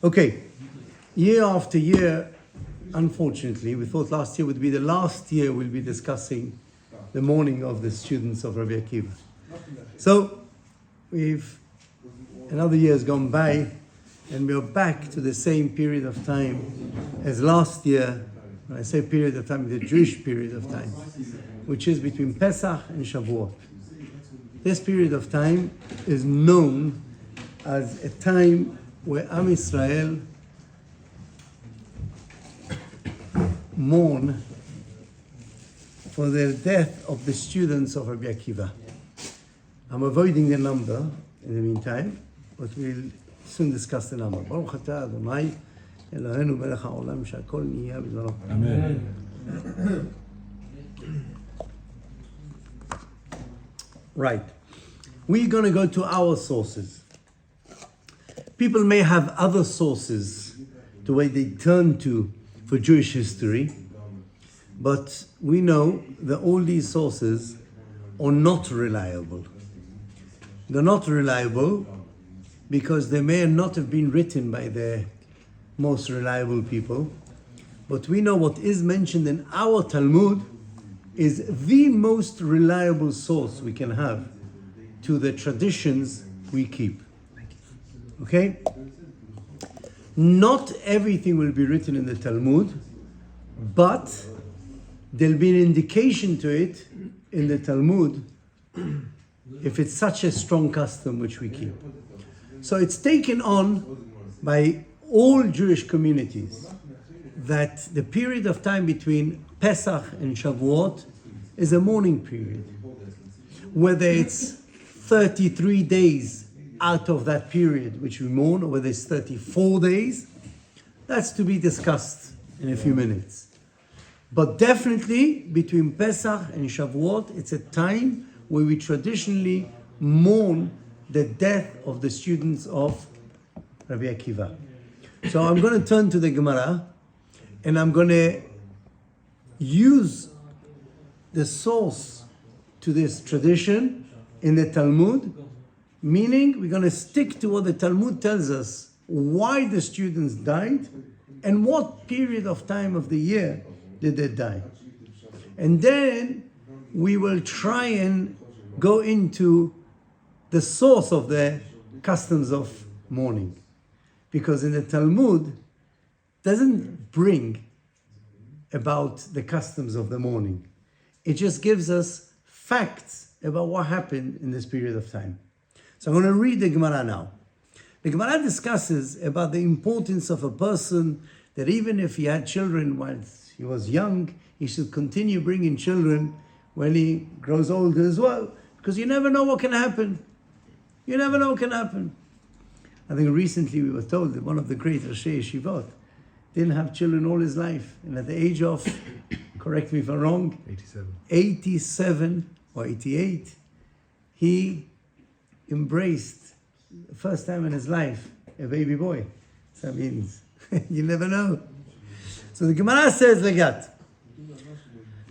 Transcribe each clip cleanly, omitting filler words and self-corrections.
Okay, year after year, unfortunately, we thought last year would be the last year we'll be discussing the mourning of the students of Rabbi Akiva. So, another year has gone by, and we're back to the same period of time as last year. When I say period of time, the Jewish period of time, which is between Pesach and Shavuot. This period of time is known as a time where Am Israel mourn for the death of the students of Rabbi Akiva. I'm avoiding the number in the meantime, but we'll soon discuss the number. Baruch atah Adonai Eloheinu melech haolam she'akol niya b'dvaro. Amen. Right. We're going to go to our sources. People may have other sources the way they turn to for Jewish history, but we know that all these sources are not reliable. They're not reliable because they may not have been written by the most reliable people, but we know what is mentioned in our Talmud is the most reliable source we can have to the traditions we keep. Okay? Not everything will be written in the Talmud, but there'll be an indication to it in the Talmud if it's such a strong custom which we keep. So it's taken on by all Jewish communities that the period of time between Pesach and Shavuot is a mourning period. Whether it's 33 days out of that period which we mourn, or whether it's 34 days, that's to be discussed in a few minutes. But definitely between Pesach and Shavuot, it's a time where we traditionally mourn the death of the students of Rabbi Akiva. So I'm going to turn to the Gemara, and I'm going to use the source to this tradition in the Talmud, meaning we're going to stick to what the Talmud tells us, why the students died and what period of time of the year did they die. And then we will try and go into the source of the customs of mourning. Because in the Talmud, doesn't bring about the customs of the mourning. It just gives us facts about what happened in this period of time. So I'm going to read the Gemara now. The Gemara discusses about the importance of a person that even if he had children while he was young, he should continue bringing children when he grows older as well. Because you never know what can happen. You never know what can happen. I think recently we were told that one of the great Rashi Yeshivot didn't have children all his life. And at the age of, correct me if I'm wrong, 87 or 88, he embraced, the first time in his life, a baby boy. So that means, you never know. So the Gemara says like that,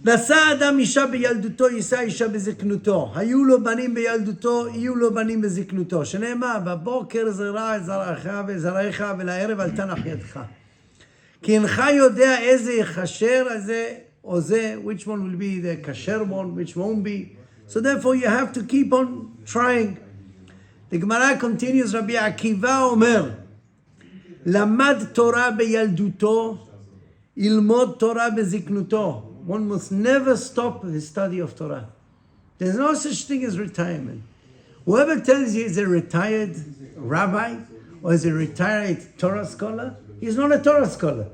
נשא אדם אישה בילדותו, יישא אישה בזקנותו. היו לו בנים בילדותו, יהיו לו בנים בזקנותו. שנאמר, בבוקר זרע זרעך וזרעך, ולערב אל תנח ידך. כי אינך יודע איזה יחשר הזה או זה, which one will be the kasher one, which won't be. So therefore you have to keep on trying. The Gemara continues, Rabbi Akiva Omer, למד תורה בילדותו, ילמוד תורה בזקנותו. One must never stop his study of Torah. There's no such thing as retirement. Whoever tells you he's a retired rabbi or is a retired Torah scholar, he's not a Torah scholar.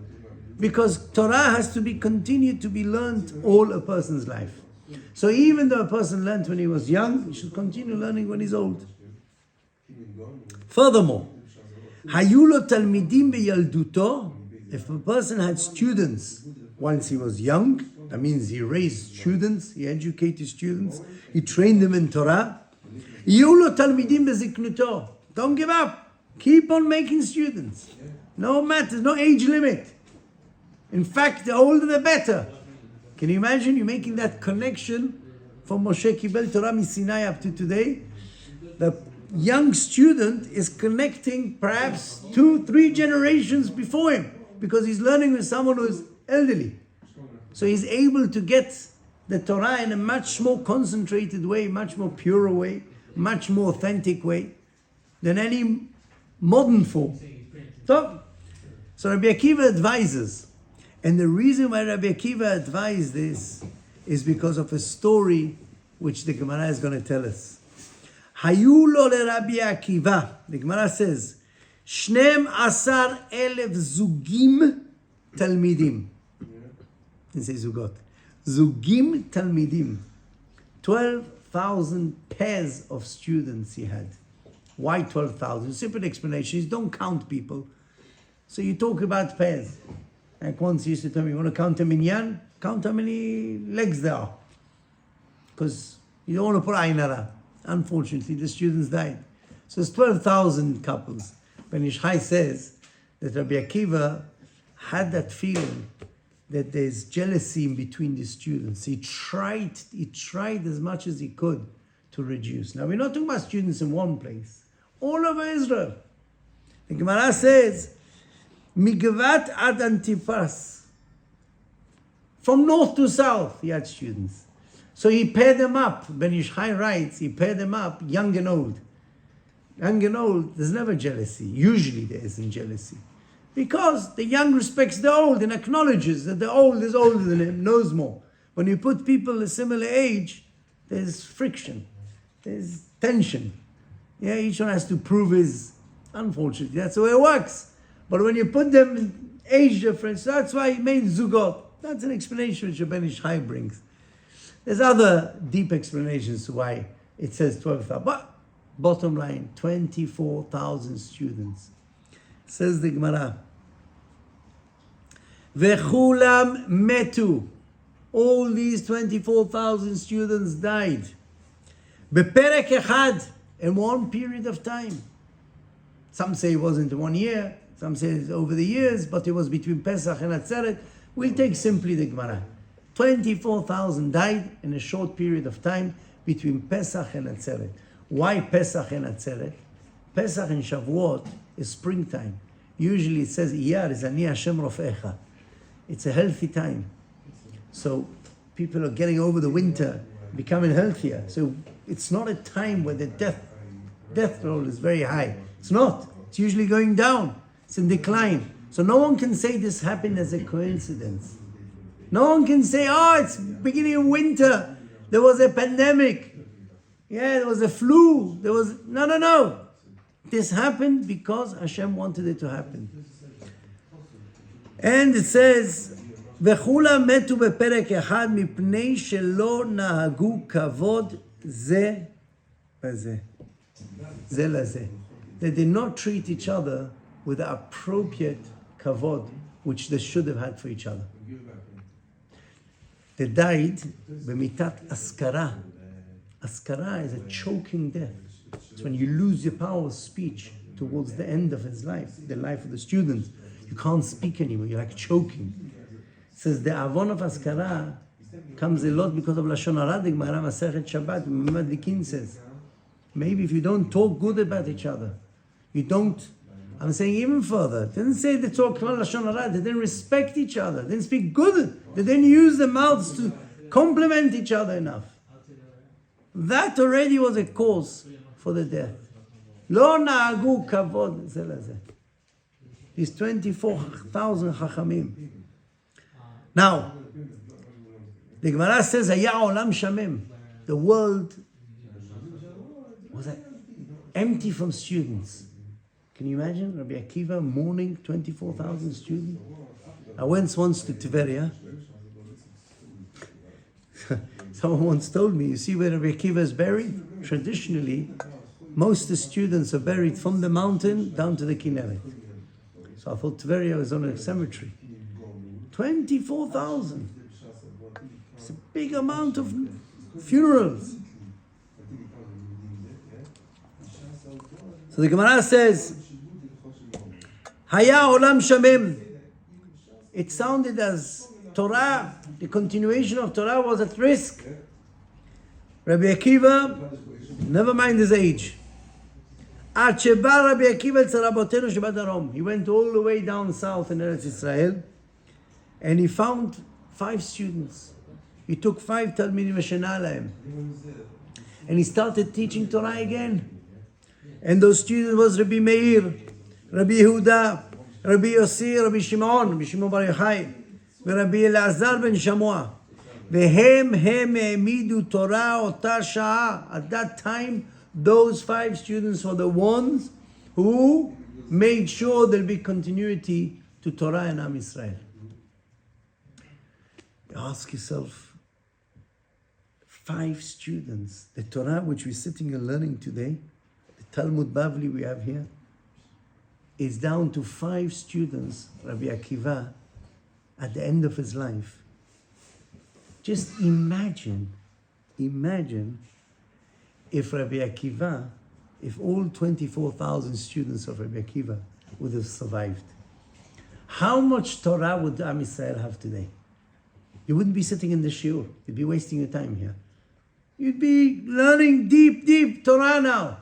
Because Torah has to be continued to be learned all a person's life. So even though a person learned when he was young, he should continue learning when he's old. Furthermore, היו לו תלמידים בילדותו, if a person had students once he was young, that means he raised students, he educated students, he trained them in Torah. יהיו לו תלמידים בזקנותו. Don't give up. Keep on making students. No matter, no age limit. In fact, the older the better. Can you imagine you making that connection from Moshe Kibel Torah Sinai up to today? The young student is connecting perhaps 2-3 generations before him, because he's learning with someone who is elderly. So he's able to get the Torah in a much more concentrated way, much more pure way, much more authentic way than any modern form. So Rabbi Akiva advises. And the reason why Rabbi Akiva advised this is because of a story which the Gemara is going to tell us. Hayu lo Rabbi Akiva. The Gemara says, 12,000 zugim talmidim. Didn't say zugot. Zugim talmidim. 12,000 pairs of students he had. Why 12,000? Simple explanation is don't count people. So you talk about pairs. Like once he used to tell me, you want to count a minyan? Count how many legs there are. Because you don't want to put Ainara. Unfortunately, the students died. So it's 12,000 couples. Ben Ish Chai says that Rabbi Akiva had that feeling that there's jealousy in between the students. He tried as much as he could to reduce. Now, we're not talking about students in one place. All over Israel. The Gemara says, Migvat ad Antipas. From north to south, he had students. So he paired them up. Ben Ish Chai writes, he paired them up, young and old. Young and old, there's never jealousy. Usually there isn't jealousy. Because the young respects the old and acknowledges that the old is older than him, knows more. When you put people a similar age, there's friction. There's tension. Yeah, each one has to prove his, unfortunately, that's the way it works. But when you put them in age difference, that's why he made Zugot. That's an explanation which Ben Ish Chai brings. There's other deep explanations to why it says 12,000. But bottom line, 24,000 students. Says the Gemara. Vechulam metu. All these 24,000 students died. Beperek echad. In one period of time. Some say it wasn't 1 year. Some say it's over the years, but it was between Pesach and Atzeret. We'll take simply the Gemara. 24,000 died in a short period of time between Pesach and Atzeret. Why Pesach and Atzeret? Pesach and Shavuot is springtime. Usually it says, Iyar is Ani Hashem Rofecha. It's a healthy time. So people are getting over the winter, becoming healthier. So it's not a time where the death roll is very high. It's not. It's usually going down. It's in decline. So no one can say this happened as a coincidence. No one can say, it's beginning of winter. There was a pandemic. Yeah, there was a flu. No. This happened because Hashem wanted it to happen. And it says, וכולם מתו בפרק אחד מפני שלא נהגו כבוד זה בזה. זה לזה. They did not treat each other with the appropriate kavod which they should have had for each other. They died b'mitat askara. Askara is a choking death. It's when you lose your power of speech towards the end of his life, the life of the student. You can't speak anymore, you're like choking. It says the avon of askara comes a lot because of Lashon Hara. The Gemara Masechet Shabbat, Madlikin says, maybe if you don't talk good about each other, I'm saying even further, they didn't say they talk Lashon Hara, they didn't respect each other, they didn't speak good, they didn't use their mouths to compliment each other enough. That already was a cause for the death. Lo na'agu kavod זה לזה. These 24,000 chachamim. Now, the Gemara says, היה עולם שמם. The world was empty from students. Can you imagine Rabbi Akiva mourning 24,000 students? I went once to Tveria. Someone once told me, you see where Rabbi Akiva is buried? Traditionally, most of the students are buried from the mountain down to the Kinneret. So I thought Tveria was on a cemetery. 24,000. It's a big amount of funerals. So the Gemara says, Haya olam shamem. It sounded as Torah, the continuation of Torah was at risk. Rabbi Akiva, never mind his age, עד שבא רבי עקיבא אצל רבותינו שבדרום. He went all the way down south in Eretz Israel, and he found 5 students. He took 5 תלמידים ושנה להם. And he started teaching Torah again. And those students was Rabbi Meir, Rabbi Yehuda, Rabbi Yossi, Rabbi Shimon Bar Yochai, ורבי אלעזר בן שמוע. והם העמידו תורה אותה שעה. At that time, those 5 students were the ones who made sure there'll be continuity to Torah and Am Yisrael. Ask yourself, 5 students, the Torah which we're sitting and learning today, the Talmud Bavli we have here, is down to 5 students, Rabbi Akiva, at the end of his life. Just imagine if Rabbi Akiva, if all 24,000 students of Rabbi Akiva would have survived. How much Torah would Am Yisrael have today? You wouldn't be sitting in the shiur. You'd be wasting your time here. You'd be learning deep Torah now.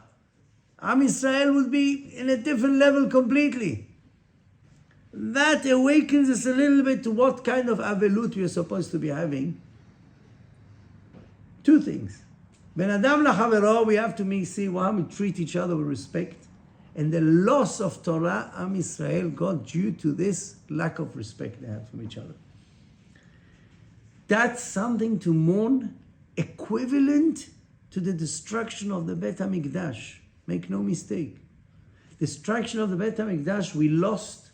Am Yisrael would be in a different level completely. That awakens us a little bit to what kind of avelut we are supposed to be having. 2 things. Ben Adam lachavero, we have to see how we treat each other with respect. And the loss of Torah, Am Yisrael got due to this lack of respect they have from each other. That's something to mourn, equivalent to the destruction of the Bet HaMikdash. Make no mistake. Destruction of the Bet HaMikdash, we lost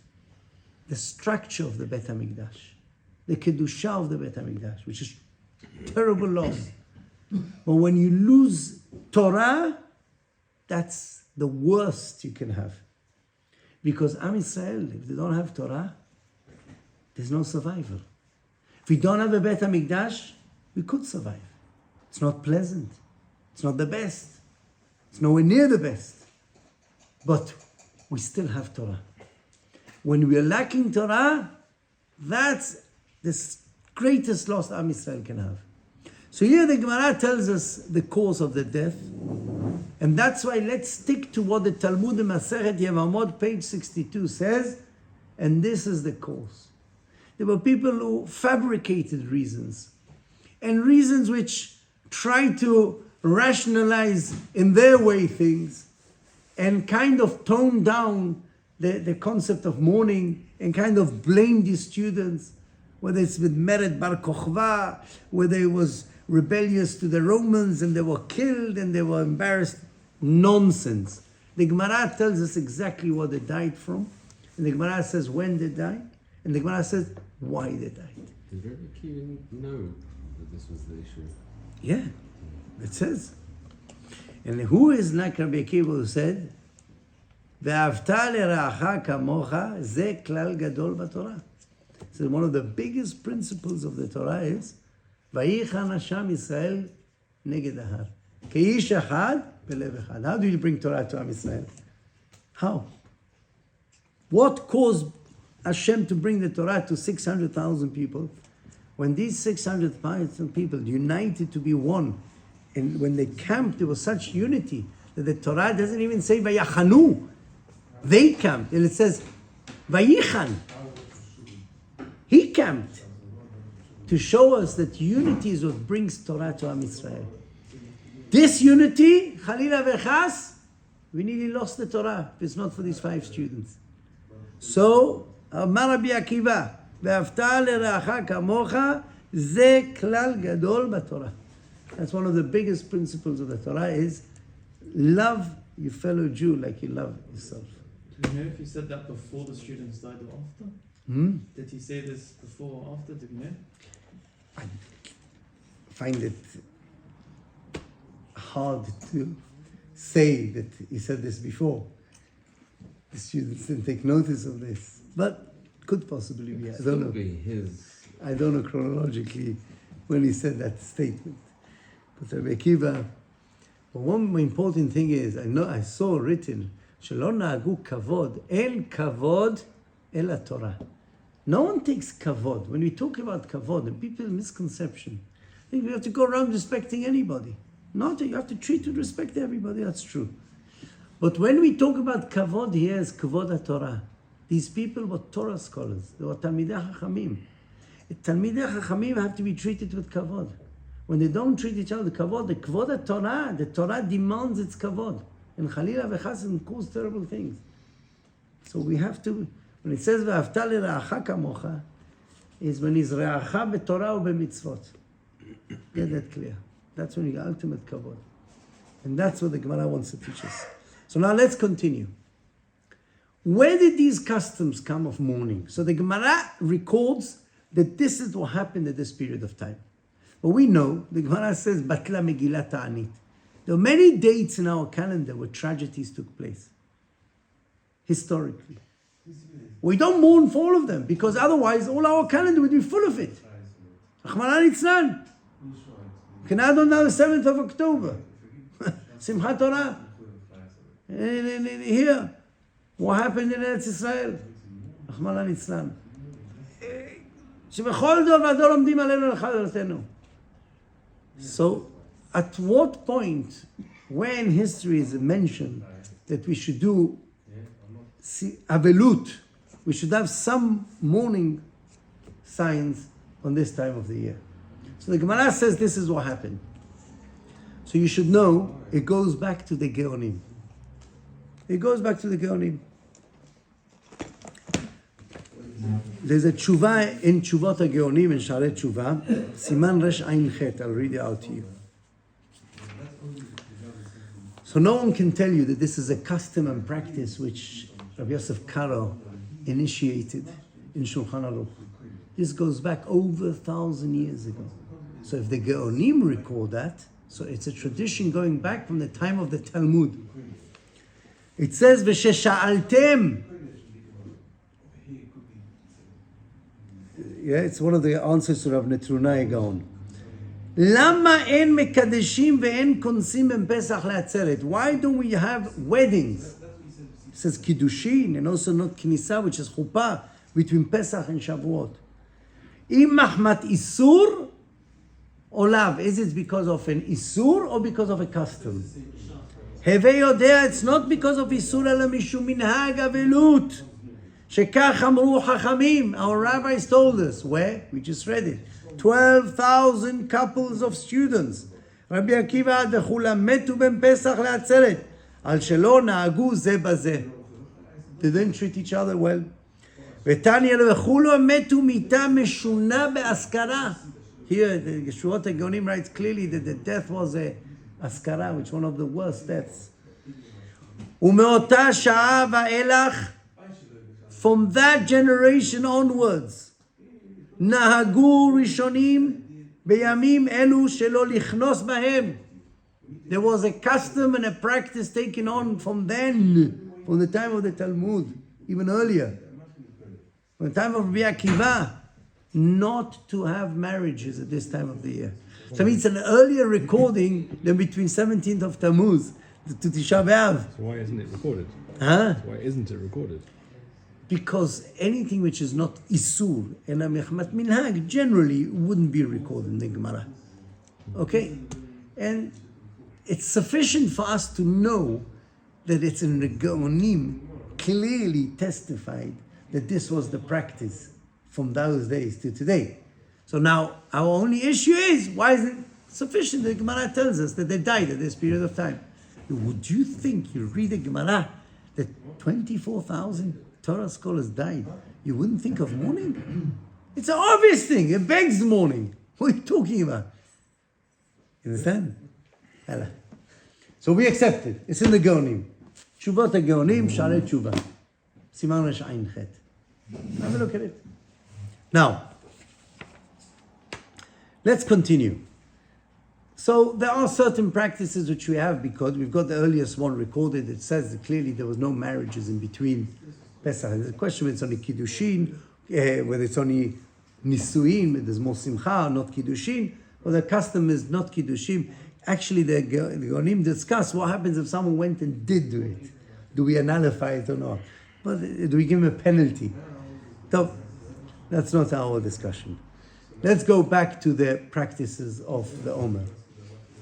the structure of the Bet HaMikdash, the Kedusha of the Bet HaMikdash, which is terrible loss. But when you lose Torah, that's the worst you can have. Because Am Yisrael, if they don't have Torah, there's no survival. If we don't have a Bet HaMikdash, we could survive. It's not pleasant. It's not the best. It's nowhere near the best. But we still have Torah. When we are lacking Torah, that's the greatest loss Am Yisrael can have. So here the Gemara tells us the cause of the death. And that's why let's stick to what the Talmud in Masechet Yevamot, page 62 says. And this is the cause. There were people who fabricated reasons. And reasons which try to rationalize in their way things. And kind of tone down the concept of mourning. And kind of blame the students. Whether it's with Mered Bar Kochva, whether it was rebellious to the Romans and they were killed and they were embarrassed. Nonsense. The Gemara tells us exactly what they died from. And the Gemara says when they died. And the Gemara says why they died. Did Rabbi Akiva know that this was the issue? Yeah, it says. And who is like Rabbi Akiva who said, "Ve'avta le'ra'acha kamocha ze klal gadol b'Torah." So one of the biggest principles of the Torah is Vayichan Hashem Yisrael neged ahar. Keish echad belev echad. How do you bring Torah to Am Yisrael? How? What caused Hashem to bring the Torah to 600,000 people? When these 600,000 people united to be one, and when they camped, there was such unity that the Torah doesn't even say Vayachanu. They camped, and it says Vayichan. He camped to show us that unity is what brings Torah to Am Yisrael. This unity, Chalila v'chas, we nearly lost the Torah if it's not for these 5 students. So, Amar Rabbi Akiva, ve'avta le'ra'acha kamocha, ze klal gadol b'Torah. That's one of the biggest principles of the Torah is love your fellow Jew like you love yourself. Do you know if he said that before the students died or after? Did he say this before or after? Do you know? I find it hard to say that he said this before. The students didn't take notice of this, but could possibly be. I don't know. I don't know chronologically when he said that statement. But Rabbi Akiva, but one important thing is, I saw written, "Shelo na'agu kavod, el kavod el Torah." No one takes kavod. When we talk about kavod, and people misconception, I think we have to go around respecting anybody. Not that you have to treat with respect everybody, that's true. But when we talk about kavod here, it's kavod HaTorah. These people were Torah scholars. They were Talmidei Chachamim. Talmidei Chachamim have to be treated with kavod. When they don't treat each other with kavod, the kavod HaTorah, the Torah demands its kavod. And Chalila v'chas can cause terrible things. So we have to, when it says v'ahavta l'ra'acha kamocha, is when he's re'acha b'torah u'b'mitzvot. Get that clear. That's when you get ultimate kavod. And that's what the Gemara wants to teach us. So now let's continue. Where did these customs come of mourning? So the Gemara records that this is what happened at this period of time. But we know, the Gemara says, Batla Megillat Ta'anit. There are many dates in our calendar where tragedies took place. Historically. We don't mourn for all of them, because otherwise all our calendar would be full of it. Rachmana litzlan. You can add on now the 7th of October. Simchat Torah. Here, what happened in Eretz Israel? Rachmana litzlan. שבכל דור ודור עומדים עלינו לכלותנו. So, at what point, where in history is it mentioned that we should do avelut, we should have some mourning signs on this time of the year? So the Gemara says this is what happened. So you should know, it goes back to the Geonim. It goes back to the Geonim. There's a tshuva in Tshuvot HaGeonim, in Sha'arei Tshuva, Siman Resh Ayin Chet. I'll read it out to you. So no one can tell you that this is a custom and practice which Rabbi Yosef Karo initiated in Shulchan Aruch. This goes back over 1,000 years ago. So if the Geonim record that, so it's a tradition going back from the time of the Talmud. It says, V'shesha'altem. Yeah, it's one of the answers to Rav Netrunai Gaon. Lama en mekadeshim ve'en konsim ben Pesach le'atzeret. Why don't we have weddings? It says kiddushin and also not knisa, which is chuppah, between Pesach and Shavuot. Im mahmat isur or lav? Is it because of an isur or because of a custom? Hevei yodea, it's not because of isur ela mishum minhag avelut. Shekach amru chachamim. Our rabbis told us. Where? We just read it. 12,000 couples of students. Rabbi Akiva ad v'chulam metu ben Pesach le'atzeret. Al shelo na'agu ze bazeh. They didn't treat each other well. V'tanya v'chulu metu mita meshuna be'askara. Here, the Yeshuot HaGeonim writes clearly that the death was a askara, which is one of the worst deaths. Umeota sha'a va'elach. From that generation onwards, nahagu rishonim beyamim elu shelo lichnos bahem. There was a custom and a practice taken on from then, from the time of the Talmud, even earlier, from the time of Rabbi Akiva, not to have marriages at this time of the year. So it's an earlier recording than between 17th of Tammuz to Tisha B'Av. So why isn't it recorded? Huh? Why isn't it recorded? Because anything which is not isur and a mechmat minhag generally wouldn't be recorded in the Gemara. Okay? And it's sufficient for us to know that it's in the Geonim clearly testified that this was the practice from those days to today. So now our only issue is, why is it sufficient? The Gemara tells us that they died at this period of time. Would you think, you read the Gemara, that 24,000 Torah scholars died, you wouldn't think of mourning? It's an obvious thing. It begs mourning. What are you talking about? You understand? Ella. So we accept it. It's in the Geonim. Tshuvot HaGeonim, Sha'arei Tshuva. Siman Resh Ayin Chet. Have a look at it. Now, let's continue. So there are certain practices which we have because we've got the earliest one recorded. It says that clearly there was no marriages in between Pesach. The question whether it's only Kiddushin, whether it's only Nisuin, there's more Simcha, not Kiddushin, or the custom is not Kiddushin. Actually, the Geonim discuss what happens if someone went and did do it. Do we nullify it or not? But do we give him a penalty? So, that's not our discussion. Let's go back to the practices of the Omer.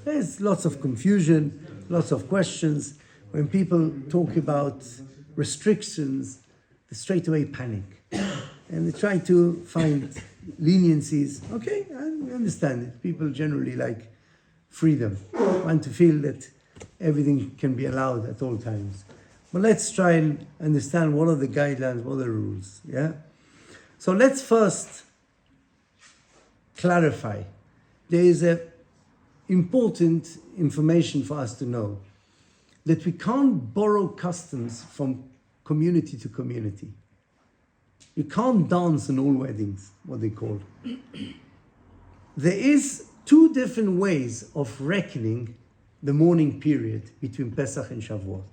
There's lots of confusion, lots of questions. when people talk about restrictions, they straight away panic. And they try to find leniencies. Okay, I understand it. People generally like freedom, want to feel that everything can be allowed at all times. But let's try and understand what are the guidelines, what are the rules, yeah? So let's first clarify. There is a important information for us to know, that we can't borrow customs from community to community. You can't dance in all weddings, what they call. There is two different ways of reckoning the mourning period between Pesach and Shavuot.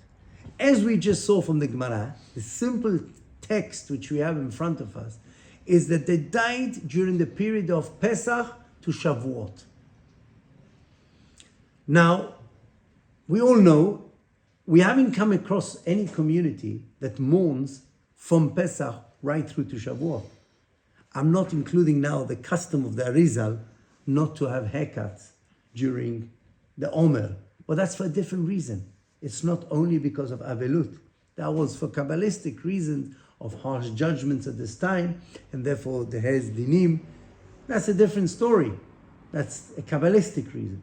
As we just saw from the Gemara, the simple text which we have in front of us is that they died during the period of Pesach to Shavuot. Now, we all know we haven't come across any community that mourns from Pesach right through to Shavuot. I'm not including now the custom of the Arizal not to have haircuts during the Omer, but that's for a different reason. It's not only because of Avelut. That was for Kabbalistic reasons of harsh judgments at this time, and therefore the Hez Dinim. That's a different story. That's a Kabbalistic reason.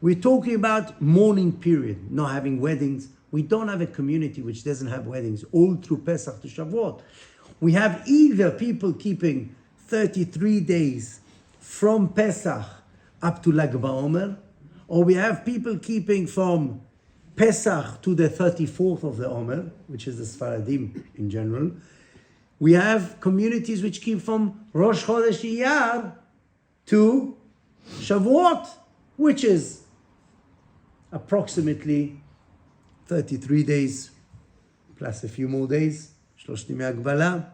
We're talking about mourning period, not having weddings. We don't have a community which doesn't have weddings all through Pesach to Shavuot. We have either people keeping 33 days from Pesach up to Lag BaOmer, or we have people keeping from Pesach to the 34th of the Omer, which is the Sfaradim in general. We have communities which keep from Rosh Chodesh Iyar to Shavuot, which is approximately 33 days plus a few more days, Shlosh Yimei Hagbala.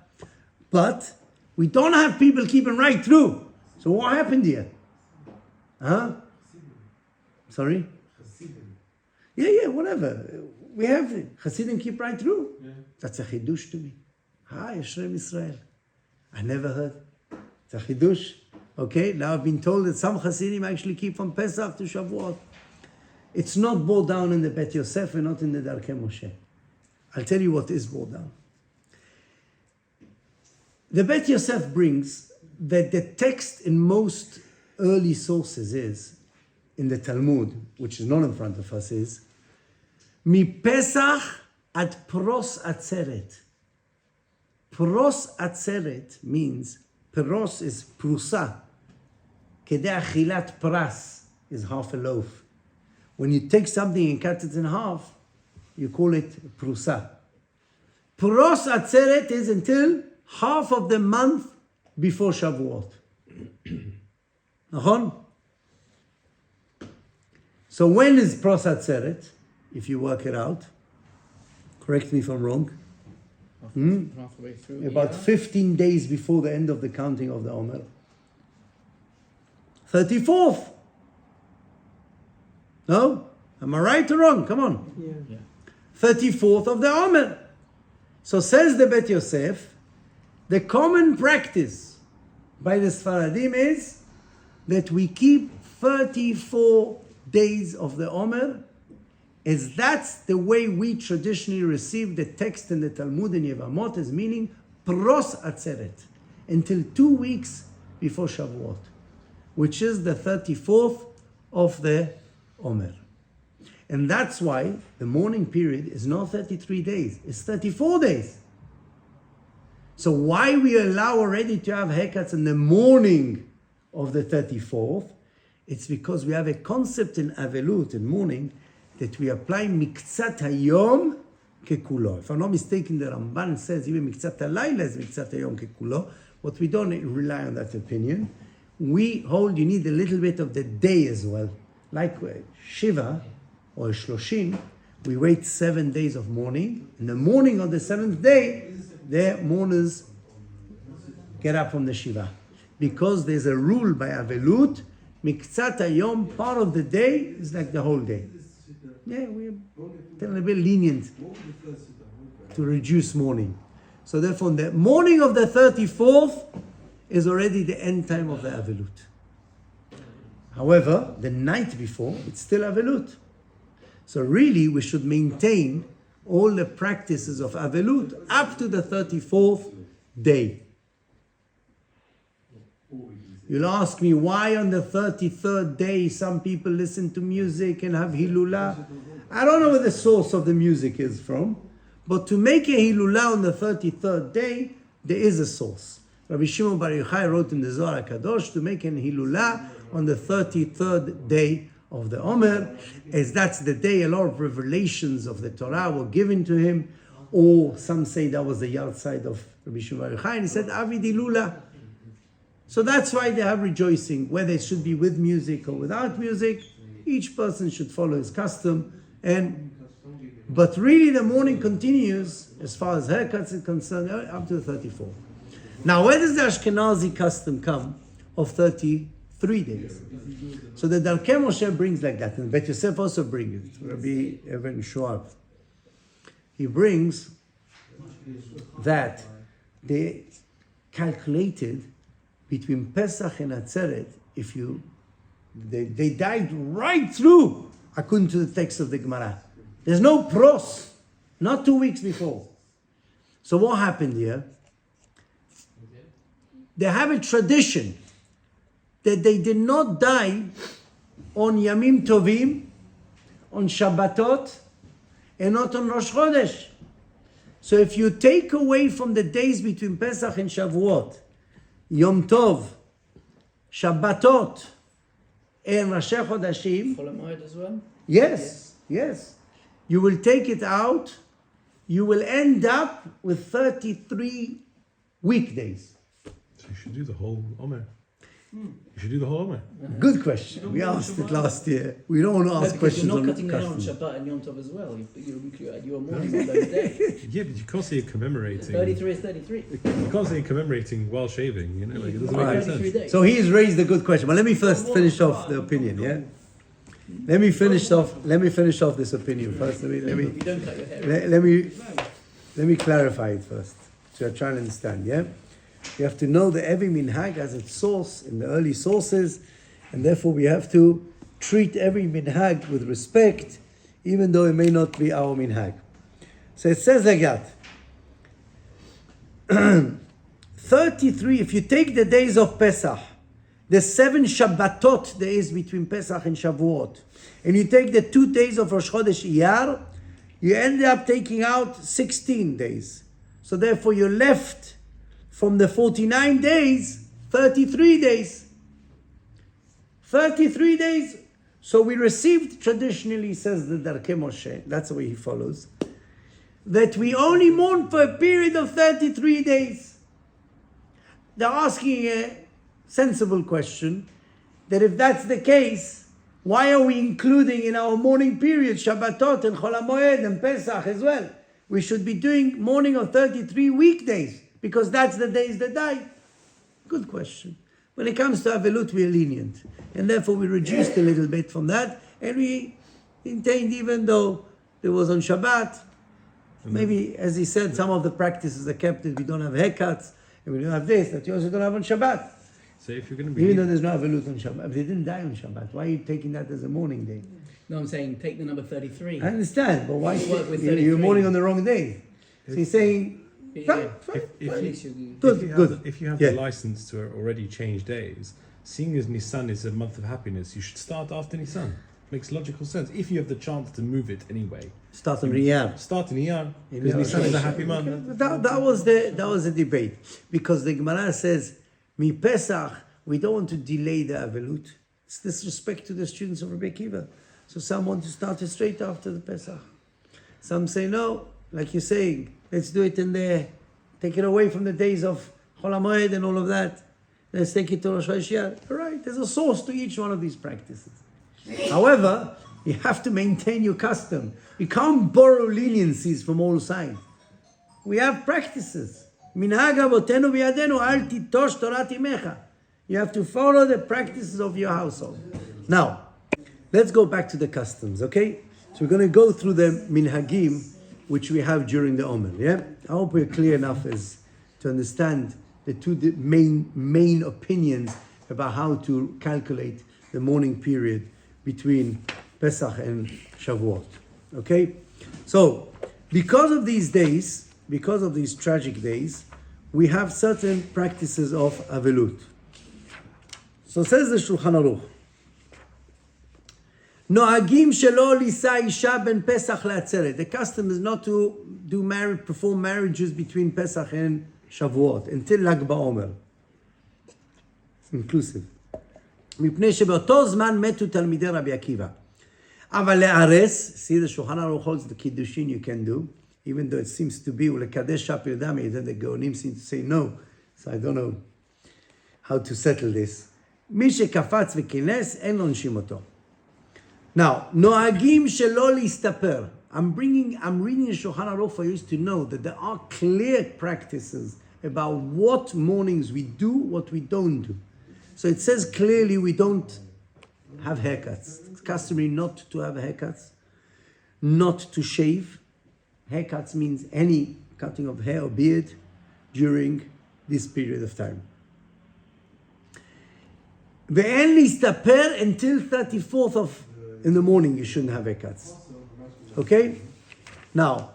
But we don't have people keeping right through. So what happened here? Huh? Sorry? Yeah, whatever. We have it. Hasidim keep right through. Yeah. That's a chidush to me. Hi, Yisrael Israel. I never heard. It's a chidush. Okay, now I've been told that some Hasidim actually keep from Pesach to Shavuot. It's not brought down in the Bet Yosef and not in the Darkei Moshe. I'll tell you what is brought down. The Bet Yosef brings that the text in most early sources is, in the Talmud, which is not in front of us, is Mi Pesach ad Pros Atzeret. Pros Atzeret means, Pros is prusa. Kedei achilat pras is half a loaf. When you take something and cut it in half, you call it prusa. Pros Atzeret is until half of the month before Shavuot. Nachon? So when is Pros Atzeret? If you work it out, correct me if I'm wrong. Halfway through. About 15 days before the end of the counting of the Omer. 34th. No? Am I right or wrong? Come on. Yeah. 34th of the Omer. So says the Bet Yosef, the common practice by the Sfaradim is that we keep 34 days of the Omer, as that's the way we traditionally receive the text in the Talmud and Yevamot, as meaning Pros Atzeret, until 2 weeks before Shavuot, which is the 34th of the Omer. And that's why the mourning period is not 33 days, it's 34 days. So why we allow already to have haircuts in the morning of the 34th, it's because we have a concept in Avelut, in mourning, that we apply miktzat hayom kekulo. If I'm not mistaken, the Ramban says even miktzat halayla is miktzat hayom kekulo, but we don't rely on that opinion. We hold you need a little bit of the day as well. Like Shiva or Shloshim, we wait 7 days of mourning. In the morning of the 7th day, the mourners get up from the Shiva. Because there's a rule by Avelut, miktzat hayom, part of the day is like the whole day. Yeah, we're a little bit lenient to reduce mourning. So therefore, the morning of the 34th is already the end time of the Avelut. However, the night before, it's still Avelut. So really, we should maintain all the practices of Avelut up to the 34th day. You'll ask me why on the 33rd day some people listen to music and have Hilula. I don't know where the source of the music is from, but to make a Hilula on the 33rd day, there is a source. Rabbi Shimon Bar Yochai wrote in the Zohar HaKadosh to make an Hilula on the 33rd day of the Omer, as that's the day a lot of revelations of the Torah were given to him, or some say that was the yahrzeit of Rabbi Shimon Bar Yochai, and he said, Avid Hilula. So that's why they have rejoicing, whether it should be with music or without music. Each person should follow his custom. But really the mourning continues, as far as haircuts is concerned, up to the 34th. Now, where does the Ashkenazi custom come of 33 days? So the Darkei Moshe brings like that, and Bet Yosef also brings it, Rabbi Even Shoav. He brings that they calculated between Pesach and Atzeret, they died right through, according to the text of the Gemara. There's no pros, not 2 weeks before. So what happened here? They have a tradition that they did not die on Yamim Tovim, on Shabbatot, and not on Rosh Chodesh. So if you take away from the days between Pesach and Shavuot, Yom Tov, Shabbatot, and Rosh Chodashim. Chol HaMoed as well? Yes. You will take it out, you will end up with 33 weekdays. So you should do the whole Omer. You should do the whole Omer. Good question. We asked it last year. We don't want to ask questions you're on not cutting down on custom. Shabbat and Yom Tov as well. You are mourning on those days. Yeah, but you can't say you're commemorating. 33 is 33. You can't say you're commemorating while shaving. You know, like, it doesn't make Right. any 33 sense. days. So he's raised a good question. But let me first finish off the opinion, yeah? Let me finish off this opinion first. You don't cut your hair. Let me clarify it first. So you're trying to understand, yeah? You have to know that every minhag has its source in the early sources, and therefore we have to treat every minhag with respect, even though it may not be our minhag. So it says like that. 33, if you take the days of Pesach, the 7 Shabbatot there is between Pesach and Shavuot, and you take the 2 days of Rosh Chodesh Iyar, you end up taking out 16 days. So therefore you're left from the 49 days, 33 days. 33 days. So we received, traditionally, says the Darkei Moshe, that's the way he follows, that we only mourn for a period of 33 days. They're asking a sensible question, that if that's the case, why are we including in our mourning period Shabbatot and Chol HaMoed and Pesach as well? We should be doing mourning of 33 weekdays, because that's the days that die. Good question. When it comes to Avelut, we're lenient. And therefore we reduced a little bit from that. And we maintained, even though there was on Shabbat, maybe, as he said, some of the practices are kept, that we don't have haircuts, and we don't have this, that you also don't have on Shabbat. So if you're going to be... Even though there's no Avelut on Shabbat. But they didn't die on Shabbat. Why are you taking that as a mourning day? No, I'm saying take the number 33. I understand, but why You work with you're 33. mourning on the wrong day? So he's saying, fine. At least you... Good. If you have Yeah. the license to already change days, seeing as Nisan is a month of happiness, you should start after Nisan. Makes logical sense. If you have the chance to move it anyway, Start on Riyadh. start in Iyar, In because Iyar. Nisan is a happy month. That was the debate, because the Gemara says, "Mi Pesach," we don't want to delay the Avelut. It's disrespect to the students of Rebbe Akiva. So some want to start it straight after the Pesach. Some say no, like you're saying, let's do it in there. Take it away from the days of Chol HaMoed and all of that. Let's take it to Rosh Hashanah. All right, there's a source to each one of these practices. However, you have to maintain your custom. You can't borrow leniencies from all sides. We have practices. Minhag avotenu biyadenu al titosh Torah imecha. You have to follow the practices of your household. Now, let's go back to the customs, okay? So we're going to go through the minhagim which we have during the Omer, yeah? I hope we're clear enough as to understand the two main opinions about how to calculate the mourning period between Pesach and Shavuot. Okay? So, because of these days, because of these tragic days, we have certain practices of Avelut. So says the Shulchan Aruch, Noagim shelo lisa isha ben Pesach le'atzeret. The custom is not to perform marriages between Pesach and Shavuot until Lag BaOmer. Inclusive. מפני שבאותו זמן מתו תלמידי רבי עקיבא. אבל לארס, see the Shulchan Aruch holds the kiddushin you can do, even though it seems to be, ולקדש שפר דמי, then the Gaonim seem to say no, so I don't know how to settle this. מי שקפץ וכינס, אין עונשים אותו. Now, נוהגים שלא להסתפר. I'm reading the Shulchan Aruch for you to know that there are clear practices about what mornings we do, what we don't do. So it says clearly we don't have haircuts. It's customary not to have haircuts, not to shave. Haircuts means any cutting of hair or beard during this period of time. ואין להסתפר until 34th of in the morning you shouldn't have haircuts. Okay? Now,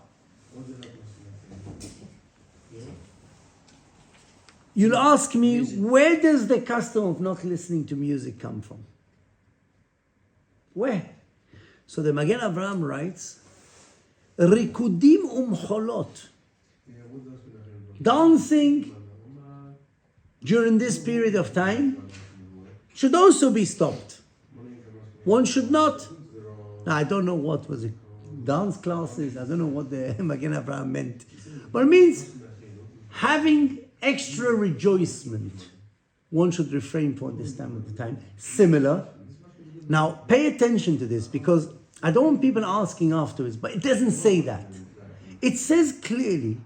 you'll ask me, where does the custom of not listening to music come from? Where? So the Magen Avraham writes, Rikudim umcholot. Dancing during this period of time should also be stopped. One should not. Now, I don't know what was it. Dance classes, I don't know what the Magen Avraham meant. But it means having extra rejoicement. One should refrain from this time of the time. Similar. Now, pay attention to this because I don't want people asking afterwards, but it doesn't say that. It says clearly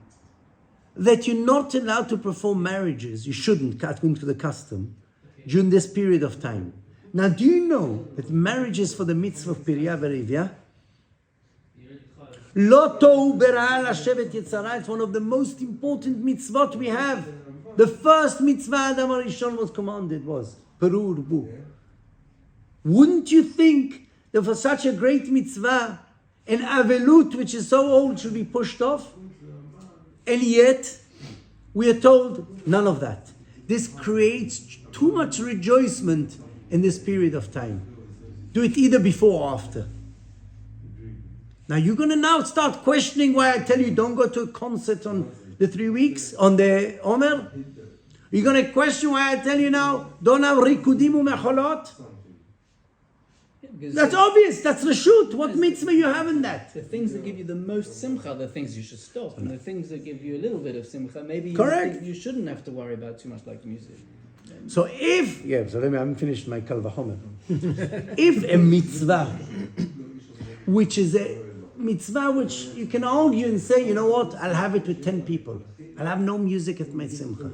that you're not allowed to perform marriages. You shouldn't, according to the custom, during this period of time. Now, do you know that marriages for the mitzvah of Pirya Verivya? Lo tohu bera'ah lashevet yetzara. It's one of the most important mitzvot we have. The first mitzvah Adam HaRishon was commanded was Peru Urbu. Wouldn't you think that for such a great mitzvah, an avelut which is so old should be pushed off? And yet, we are told none of that. This creates too much rejoicement in this period of time. Do it either before or after. Now you're going to now start questioning why I tell you don't go to a concert on the 3 weeks, on the Omer. You're going to question why I tell you now don't have rikudim u'mecholot. That's obvious. That's the shoot. What mitzvah you have in that? The things that give you the most simcha, the things you should stop, and the things that give you a little bit of simcha, maybe Correct. You shouldn't have to worry about too much like music. So I haven't finished my Kal Vachomer. If a mitzvah, which is a mitzvah which you can argue and say, you know what, I'll have it with 10 people. I'll have no music at my simcha.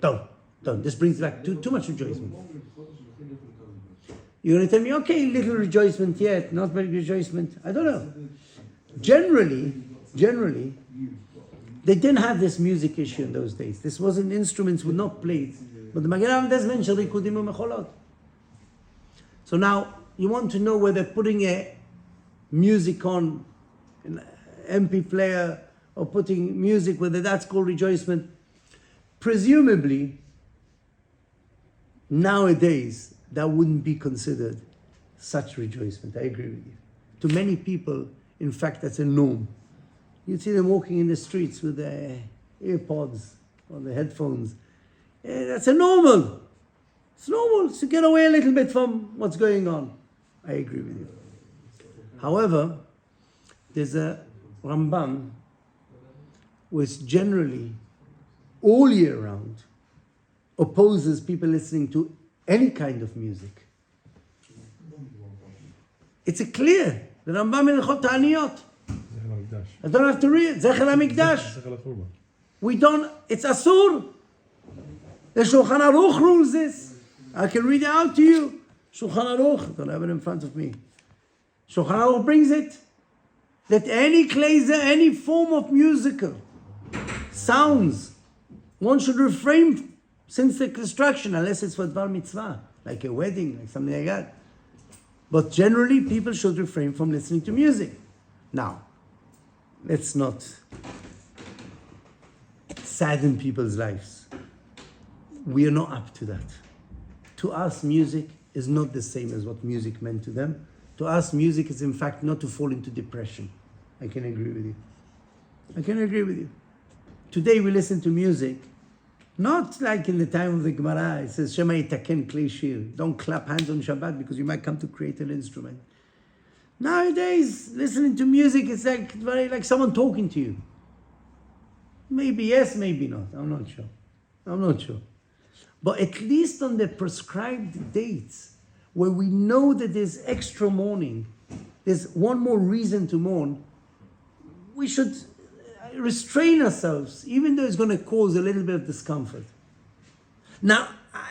Don't. This brings back too much rejoicement. You're going to tell me, okay, little rejoicement yet, not very rejoicement. I don't know. Generally, they didn't have this music issue in those days. This wasn't, instruments were not played. But the Magen Avraham does mention rikudim u'mecholot. So now, you want to know whether putting a music on, an MP player, or putting music, whether that's called rejoicement. Presumably, nowadays, that wouldn't be considered such rejoicement. I agree with you. To many people, in fact, that's a norm. You'd see them walking in the streets with their earpods or the headphones. That's a normal. It's normal to get away a little bit from what's going on. I agree with you. However, there's a Rambam which generally, all year round, opposes people listening to any kind of music. It's a clear. The Rambam in Hilchot Ta'aniyot. I don't have to read. Zecher HaMikdash. We don't, it's Asur. The Shulchan Aruch rules this. I can read it out to you. Shulchan Aruch, I don't have it in front of me. Shulchan Aruch brings it. That any kleza, any form of musical sounds, one should refrain since the construction, unless it's for Dvar Mitzvah, like a wedding, like something like that. But generally, people should refrain from listening to music. Now, let's not sadden people's lives. We are not up to that. To us, music is not the same as what music meant to them. To us, music is in fact not to fall into depression. I can agree with you. I can agree with you. Today we listen to music, not like in the time of the Gemara. It says, Shema yitaken kli shir. Don't clap hands on Shabbat because you might come to create an instrument. Nowadays, listening to music is like very like someone talking to you. Maybe yes, maybe not. I'm not sure. I'm not sure. But at least on the prescribed dates, where we know that there's extra mourning, there's one more reason to mourn, we should restrain ourselves, even though it's going to cause a little bit of discomfort. Now,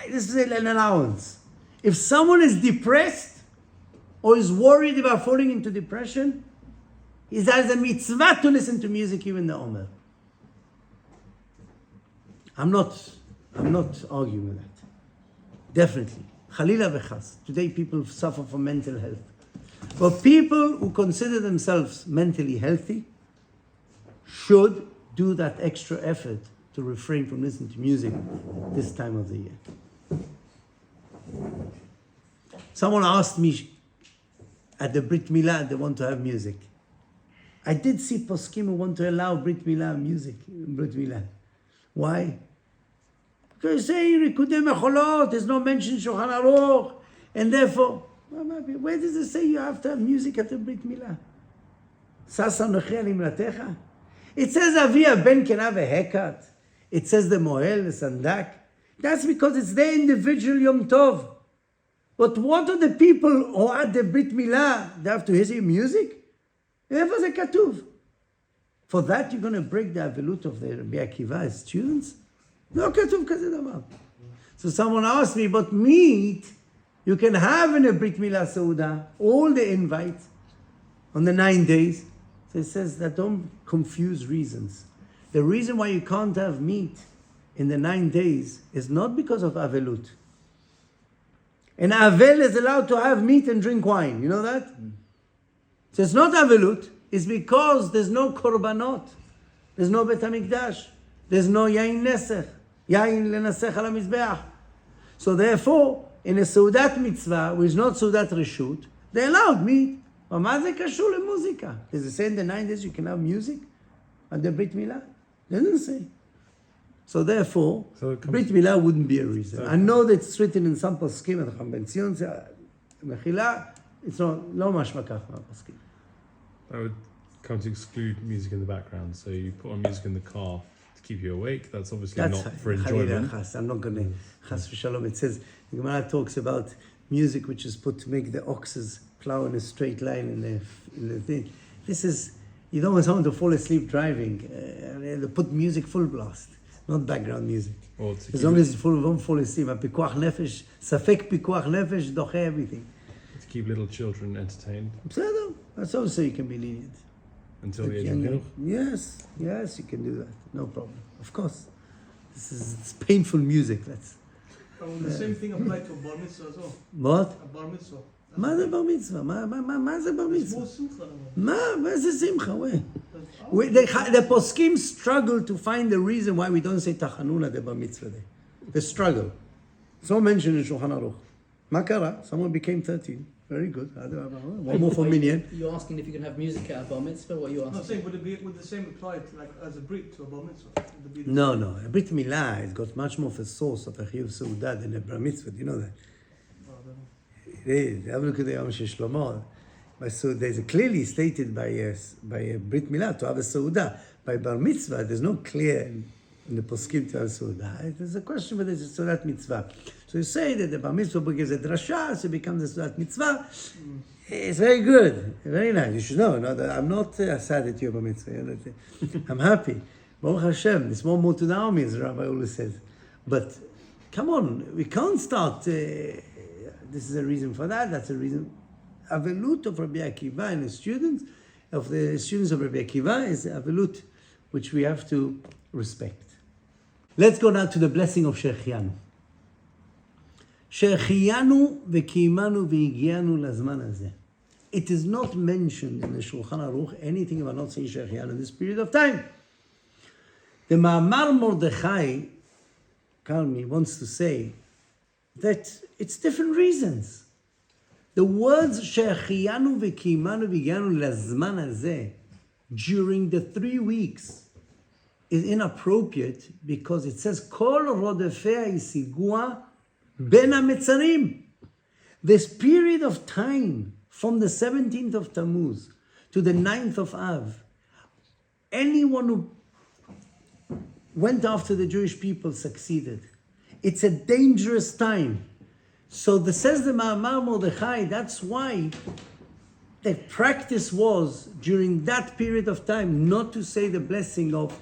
this is an allowance. If someone is depressed or is worried about falling into depression, is as a mitzvah to listen to music, even the Omer. I'm not arguing with that. Definitely. Chalila v'chas. Today people suffer from mental health. But people who consider themselves mentally healthy should do that extra effort to refrain from listening to music this time of the year. Someone asked me at the Brit Milah, they want to have music. I did see poskim who want to allow Brit Milah music, Brit Milah. Why? Because say Rikudei Mecholot, there's no mention Shulchan Aruch, and therefore, where does it say you have to have music at the Brit Milah? Sasa nochi al imratecha. It says Avia ben can have a haircut. It says the Mohel, the Sandak. That's because it's their individual Yom Tov. But what are the people who at the Brit Milah, they have to hear music? Therefore, it's a katuv. For that, you're going to break the avelut of the Rabbi Akiva students? No katuv kaze davar. So someone asked me, but meat, you can have in a Brit Milah Sauda, all the invites on the 9 days. So it says that don't confuse reasons. The reason why you can't have meat in the 9 days is not because of avelut. An avel is allowed to have meat and drink wine. You know that? So it's not avelut. It's because there's no korbanot. There's no Bet HaMikdash. There's no yain nesech. Yain lenesech al mizbeach. So therefore, in a Seudat mitzvah, which is not Seudat Reshut, they allowed meat. But מה זה קשור למוזיקה? Does it say in the 9 days you can have music at the Brit Milah? Doesn't say. So therefore, Brit Milah wouldn't be a reason. I know that it's written in some poskim, and Chacham Ben Zion says, Mechila, it's not mashma kach poskim. That would come to exclude music in the background. So you put on music in the car to keep you awake. That's obviously not for enjoyment. I'm not going to, chas v'shalom. It says, the Gemara talks about music which is put to make the oxes plow in a straight line in the thing. This is, you don't want someone to fall asleep driving. They put music full blast, not background music. As long as it won't fall asleep. Pikuach nefesh, safek pikuach nefesh, doche everything. To keep little children entertained. That's also you can be lenient. Until the age of Chinuch? Yes, you can do that. No problem. Of course. It's painful music. The same thing applied to a bar mitzvah as well. What? A bar mitzvah. מה זה בר מצווה? מה זה בר מצווה? מה זה שמחה? The poskim struggle to find the reason why we don't say tachanun at the bar mitzvah day. They struggle. It's not mentioned in Shulchan Aruch. מה קרה? Someone became 13. Very good. One more for Minyan. You're asking if you can have music at a bar mitzvah? What are you asking? No, saying would the same apply to, like as a brit to a bar mitzvah? No. A Brit Milah has got much more of a source of a chiyuv seudah than a bar mitzvah. Do you know that? Have a look at the Yom Shlomo. So there's clearly stated by a Brit Milah to have a Sauda. By Bar Mitzvah, there's no clear in the Poskim to have a Sauda. There's a question whether it's a Saudat Mitzvah. So you say that the Bar Mitzvah gives a drasha, so it becomes a Saudat Mitzvah. It's very good, very nice. You should know that I'm not sad that you're Bar Mitzvah. I'm happy. Baruch Hashem, there's more to the army, as Rabbi Ulu says. But come on, we can't start... this is a reason for that, that's a reason. Avelut of Rabbi Akiva and the students of Rabbi Akiva is avelut which we have to respect. Let's go now to the blessing of Sheikhianu. שהחיינו וקיימנו והגיענו לזמן הזה. It is not mentioned in the Shulchan Aruch anything about not saying שהחיינו in this period of time. The Ma'amar Mordechai, Karmi, wants to say that it's different reasons. The words שהחיינו וקיימנו והגיענו לזמן הזה during the 3 weeks is inappropriate because it says כל רודפיה השיגוה בין המצרים. This period of time from the 17th of Tammuz to the 9th of Av, anyone who went after the Jewish people succeeded. It's a dangerous time. So says the Ma'amar Mordechai, that's why the practice was during that period of time not to say the blessing of,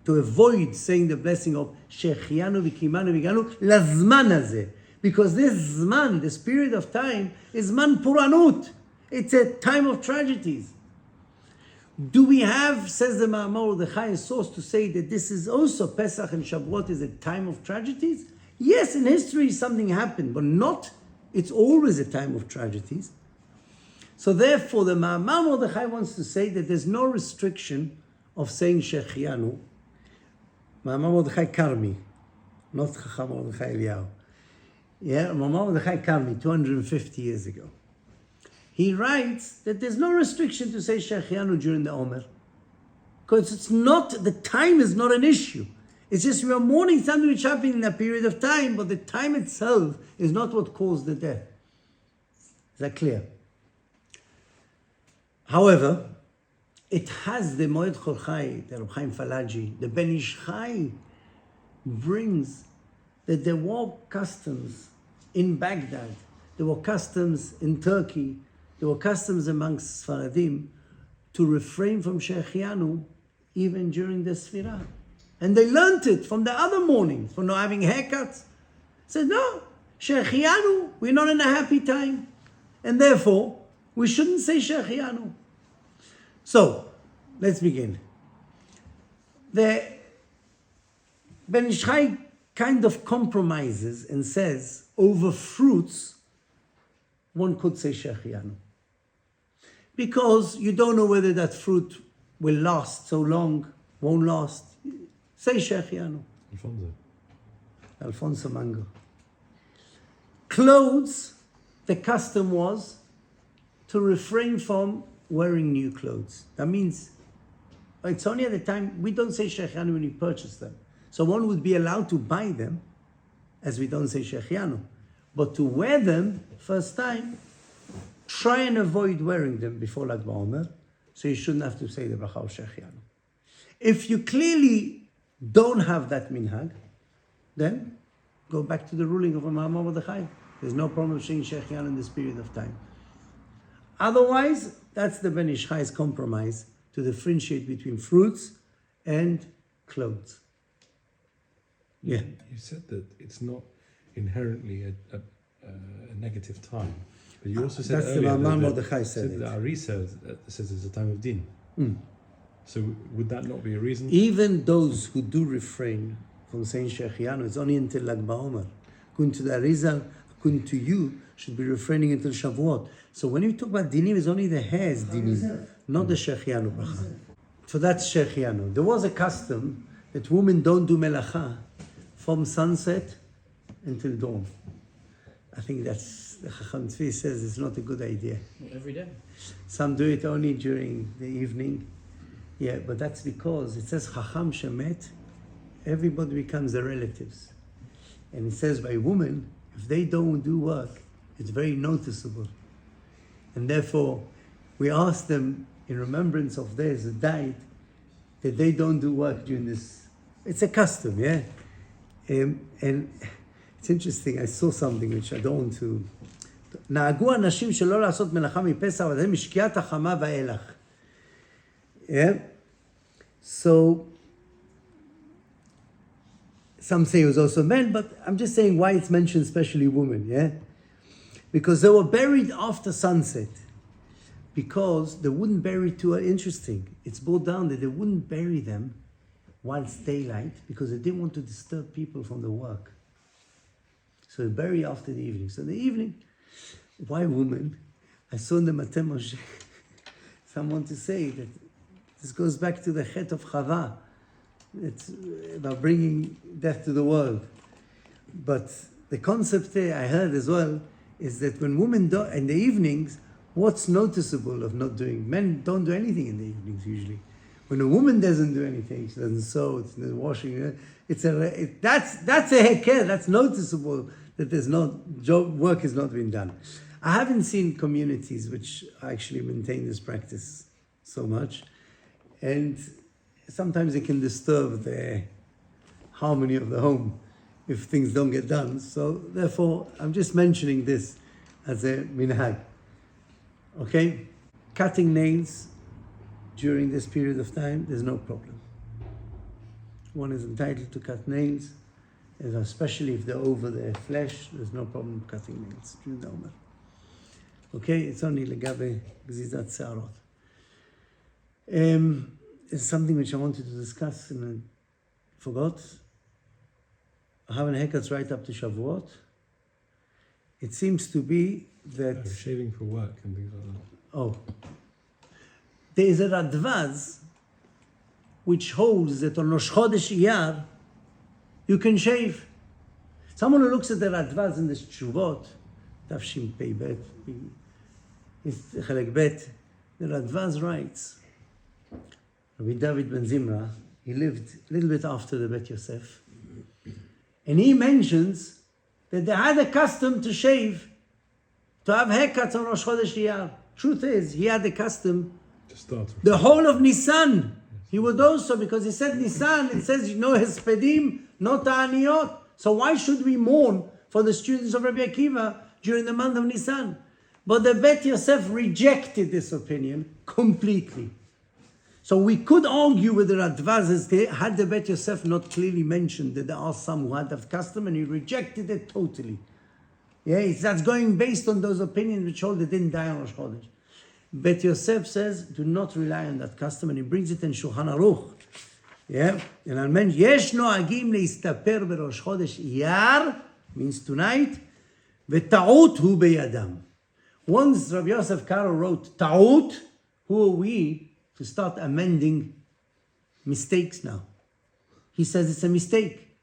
to avoid saying the blessing of Shechianu v'kimanu v'ganu lazman hazeh. Because this zman, this period of time, is zman puranut. It's a time of tragedies. Do we have, says the Ma'amar Mordechai, a source to say that this is also Pesach and Shavuot is a time of tragedies? Yes, in history something happened, but not, it's always a time of tragedies. So therefore the Ma'amar Mordechai wants to say that there's no restriction of saying Shechianu. Ma'amar Mordechai Karmi, not Chacham Mordechai Eliyahu. Yeah, Ma'amar Mordechai Karmi, 250 years ago. He writes that there's no restriction to say Shechianu during the Omer. Because it's not, the time is not an issue. It's just we are mourning something which happened in a period of time, but the time itself is not what caused the death. Is that clear? However, it has the Moed Chol Chai, the Reb Chaim Falaji, the Ben Ish Chai brings that there were customs in Baghdad, there were customs in Turkey, there were customs amongst Sfaradim to refrain from Shechianu even during the Sfirah. And they learnt it from the other mornings, from not having haircuts. Said, no, Shechianu, we're not in a happy time. And therefore, we shouldn't say Shechianu. So, let's begin. The Ben Ish Chai kind of compromises and says, over fruits, one could say Shechianu. Because you don't know whether that fruit will last so long, won't last. Say Shechianu. Alfonso Mango. Clothes, the custom was to refrain from wearing new clothes. That means it's only at the time, we don't say Shechianu when you purchase them. So one would be allowed to buy them, as we don't say Shechianu. But to wear them, first time, try and avoid wearing them before Lag BaOmer, so you shouldn't have to say the bracha of Shechianu. If you clearly don't have that minhag, then go back to the ruling of Ma'amar Mordechai. There's no problem with saying Shechianu in this period of time. Otherwise, that's the Ben Ish Chai's compromise to differentiate between fruits and clothes. Yeah. You said that it's not inherently a negative time, but you also said that's earlier the Ma'amar that Mordechai said the it. Ari says it's a time of din. So would that not be a reason? Even those who do refrain from saying Shechianu, it's only until Lag BaOmer. According to the Arizal, according to you, should be refraining until Shavuot. So when you talk about dinim, it's only the hairs dinim, not the Shechianu bracha. So that's Shechianu. There was a custom that women don't do melacha from sunset until dawn. I think that's, the Chacham Tzvi says it's not a good idea. Every day. Some do it only during the evening. Yeah, but that's because it says Chacham Shemet, everybody becomes their relatives. And it says by women, if they don't do work, it's very noticeable. And therefore, we ask them in remembrance of theirs who died, that they don't do work during this. It's a custom, yeah? And it's interesting, I saw something which I don't want to... נהגו אנשים שלא לעשות מלאכה מפסח, אבל זה משקיעת החמה ואילך. Yeah? So, some say it was also men, but I'm just saying why it's mentioned especially women, yeah? Because they were buried after sunset. Because they wouldn't bury too interesting. It's brought down that they wouldn't bury them while it's daylight because they didn't want to disturb people from the work. So bury after the evening. So in the evening, why woman? I saw in the Mateh Moshe someone to say that this goes back to the Chet of Chava. It's about bringing death to the world. But the concept there I heard as well is that when women do in the evenings, what's noticeable of not doing? Men don't do anything in the evenings usually. When a woman doesn't do anything, she doesn't sew, it's not washing. That's a heker. That's noticeable that there's work has not been done. I haven't seen communities which actually maintain this practice so much, and sometimes it can disturb the harmony of the home if things don't get done. So therefore, I'm just mentioning this as a minhag. Okay, cutting nails during this period of time, there's no problem. One is entitled to cut nails, and especially if they're over their flesh, there's no problem cutting nails during the Omer. Okay, it's only legabe gzizat se'arot. It's something which I wanted to discuss and I forgot. I have an haircut right up to Shavuot. It seems to be that... Shaving for work and things like that. Oh. There is a Radvaz which holds that on Rosh Chodesh Iyar you can shave. Someone who looks at the Radvaz in the Tshuvot, Tafshim Pei Bet, Chelek Bet, the Radvaz writes, Rabbi David ben Zimra, he lived a little bit after the Bet Yosef, and he mentions that they had a custom to shave, to have haircuts on Rosh Chodesh Iyar. Truth is, he had a custom To start with. the whole of Nisan. He would also, because he said Nisan, it says no hespedim, no ta'aniyot. So why should we mourn for the students of Rabbi Akiva during the month of Nisan? But the Bet Yosef rejected this opinion completely. So we could argue with the Radvaz had the Bet Yosef not clearly mentioned that there are some who had that custom, and he rejected it totally. Yeah, that's going based on those opinions which hold they didn't die on Rosh Chodesh. Bet Yosef says, do not rely on that custom, and he brings it in Shulchan Aruch. Yeah, and I mentioned, Yesh noagim leistaper berosh chodesh iyar, means tonight, v'ta'ut hu beyadam. Once Rabbi Yosef Karo wrote ta'ut, who are we to start amending mistakes now? He says it's a mistake,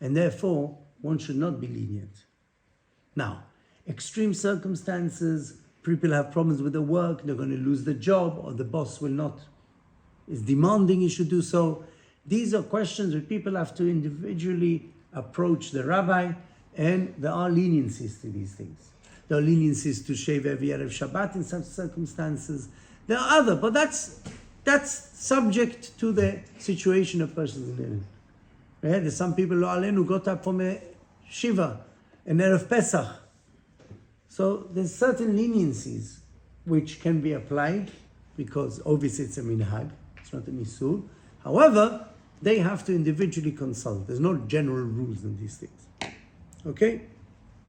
and therefore one should not be lenient. Now, extreme circumstances, people have problems with their work, they're going to lose the job, or the boss is demanding you should do so. These are questions that people have to individually approach the rabbi, and there are leniencies to these things. There are leniencies to shave every Erev Shabbat in such circumstances. There are other, but that's subject to the situation a person is in. Right? There's some people who got up from a Shiva, an Erev Pesach. So there's certain leniencies which can be applied because obviously it's a minhag, it's not a misur. However, they have to individually consult. There's no general rules on these things. Okay?